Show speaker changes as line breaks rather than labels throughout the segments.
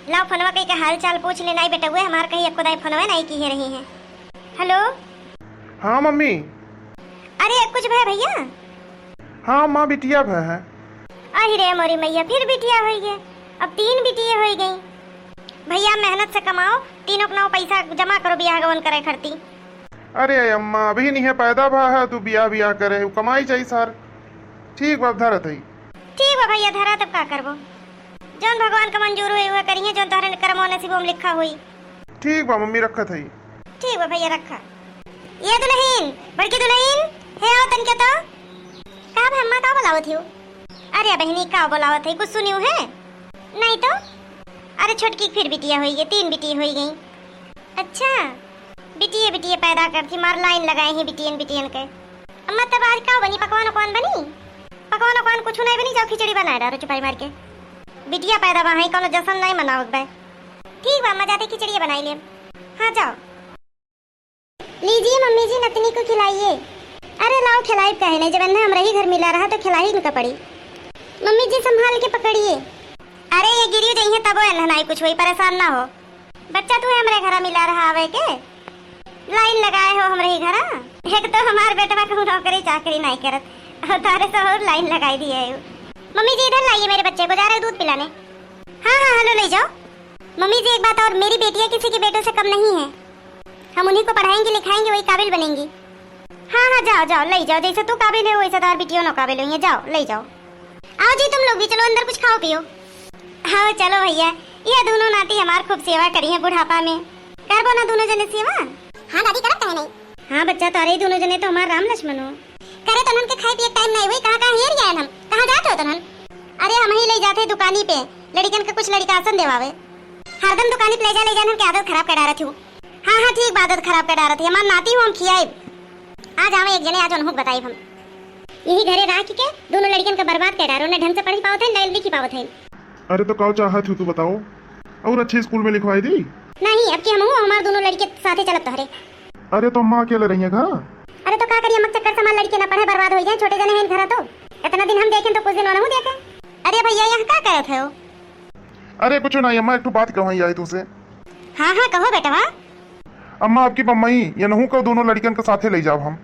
लाओ फोनवा कहीं के हाल चाल पूछ लेना बेटा हुए हमार कहीं एको दाई फोनवा नहीं की रही हैं। हेलो।
हाँ मम्मी।
अरे कुछ भय भैया?
हाँ माँ बिटिया भय है।
अरे मोरी मैया फिर बिटिया हो गए, अब 3 बिटिया हो गई। भैया मेहनत से कमाओ, तीनों को पैसा जमा करो बियाह गवन करे खरती।
अरे अम्मा अभी नहीं है पैदा भा है तू बियाह करे कमाई चाहिए सर। ठीक बात धरत है।
ठीक बा भैया धरा तब का करबो, जौन भगवान का मंजूर हुई वह करिए, जौन तोहरे कर्मों नसीबों में लिखा हुई।
ठीक बा मम्मी रखत है।
ठीक बा भैया रखा। ये दुल्हन बड़की दुल्हन है आओ तन के तो का अम्मा का बुलावत हो? अरे बहनी का बुलावत है, कुछ सुनियो है? नहीं तो अरे छोटकी फिर बिटिया हुई है, 3 बिटिया हुई गई। अच्छा बिटिया बिटिया पैदा करती मार लाइन लगाए हैं बिटियन बिटियन के। अम्मा तब आज का बनी पकवान कौन बनी? पकवान कुछ नहीं बनी, जाओ खिचड़ी बना डालो चुपाई मार के। बिटिया पैदा वहाँ कोनो जश्न नहीं मनाओ बे। ठीक बा अम्मा जाते खिचड़ी बनाई ले। हाँ जाओ। लीजिए मम्मी जी नतनी को खिलाइए। अरे लाओ खिलाई कहे नहीं, जब हम रही घर मिला रहा तो खिलाई इनका पड़ी। मम्मी जी संभाल के पकड़िए। अरे ये गिरी जाइए तब नहीं कुछ हुई, परेशान ना हो। बच्चा तू हमारे घर मिला रहा आवे के लाइन लगाए हो हमारे घर। एक तो हमारे बेटा को नौकरी चाकरी नहीं करत और तारे से और लाइन लगाई दी है। मम्मी जी इधर लाइए मेरे बच्चे को, जा रहे दूध पिलाने। हाँ हाँ हेलो ले जाओ। मम्मी जी एक बात और, मेरी बेटियां किसी के बेटों से कम नहीं है, हम उन्हीं को पढ़ाएंगे लिखाएंगे वही काबिल बनेंगी। हाँ हाँ जाओ जाओ ले जाओ, जैसे तू काबिल है वैसे तार बिटियों नो काबिल हुई है, जाओ ले जाओ। आओ जी तुम लोग भी चलो अंदर कुछ खाओ पियो। हाँ चलो भैया, ये दोनों नाती हमार खूब सेवा करी है बुढ़ापा में, कर बो ना दोनों जने सेवा। हाँ दादी करत है नहीं? हाँ बच्चा तारे दोनों जने तो हमार राम लक्ष्मण हो। करे तो के खाए पिए टाइम नहीं हुई, कहाँ हेर गए हम, कहाँ जाते हो तनन? अरे हम ही ले जाते दुकानी पे लड़कन का कुछ लड़का आसन देवावे, हरदम दुकानी पे ले जा हम की आदत खराब कर डारा थी। हाँ हाँ ठीक आदत खराब कर डारा थी, हमार नाती हूँ हम खियाए। आज आवे एक जने आज उन्होंने बताई हम यही घरे राख के दोनों लड़कन का बर्बाद कर डारो, न ढंग से पढ़ी पावत है न लिखी पावत है।
अरे तो कहो चाहत हो तू बताओ, और अच्छे स्कूल में लिखवाई दी?
नहीं अब की हम हमारे दोनों लड़के साथे चलत तोहरे।
अरे तो माँ अकेले रही है घर?
अरे तो का करिए मत चक्कर से लड़के ना पढ़े बर्बाद हो जाए, छोटे जने हैं घर तो इतना दिन हम देखें तो कुछ दिन और देखे। अरे भैया यहाँ क्या करत हो?
अरे कुछ नहीं अम्मा, एक बात कहवाई आई तुझसे।
हाँ हाँ कहो बेटा।
अम्मा आपकी मम्मी ये नहू को दोनों लड़कियन के साथे ले जाओ हम,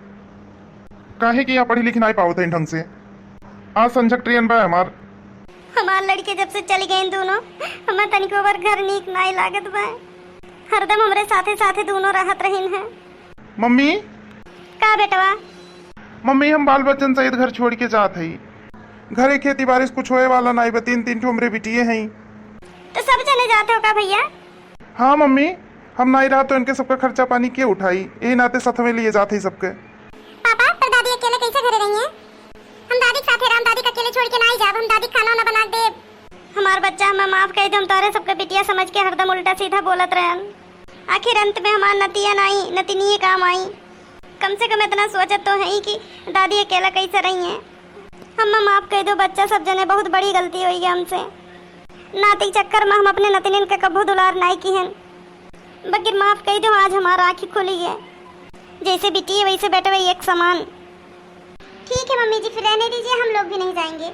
काहे कि यहाँ पढ़ी लिखी नहीं पावत है ढंग से। आज संजक ट्रेन बा
हमार लड़के जब से चली गई दोनों, हमार तनिको बार घर नीक नहीं लागत बा, हरदम हमरे साथे साथे दोनों रहत रहिन है।
मम्मी
का बेटवा?
मम्मी हम बाल बच्चन सहित घर छोड़ के जात है, घरे खेती बारिश कुछ होए वाला नहीं बा, 3 हमरे बिटिये हैं।
तो सब चले जाते हो का भैया?
हाँ मम्मी हम नहीं रहा तो इनके सबका खर्चा पानी के उठाई, यही नाते साथ में लिए जाते ही सबके।
पापा पर दादी अकेले कैसे घरे रही हैं? हम दादी के साथ राम दादी का अकेले छोड़ के नहीं जाब, हम दादी खाना ना बना दे। हमार बच्चा हमें माफ कर दे, हम तारे सबके बिटिया समझ के हरदम उल्टा सीधा बोलत रहन, आखिर अंत में हमार नतिया नहीं नतिनी काम आई। कम से कम इतना सोचत तो है कि दादी अकेला कैसे रही है। हम माफ कर दो बच्चा, सब जने बहुत बड़ी गलती हुई है हमसे, नाती चक्कर में हम अपने नतिनिन के कभू दुलार नहीं की हैं, बगैर माफ कर दो। आज हमारा आँखी खुली है, जैसे बिटिया वैसे बेटे वही एक समान। ठीक है मम्मी जी फिर रहने दीजिए, हम लोग भी नहीं जाएंगे।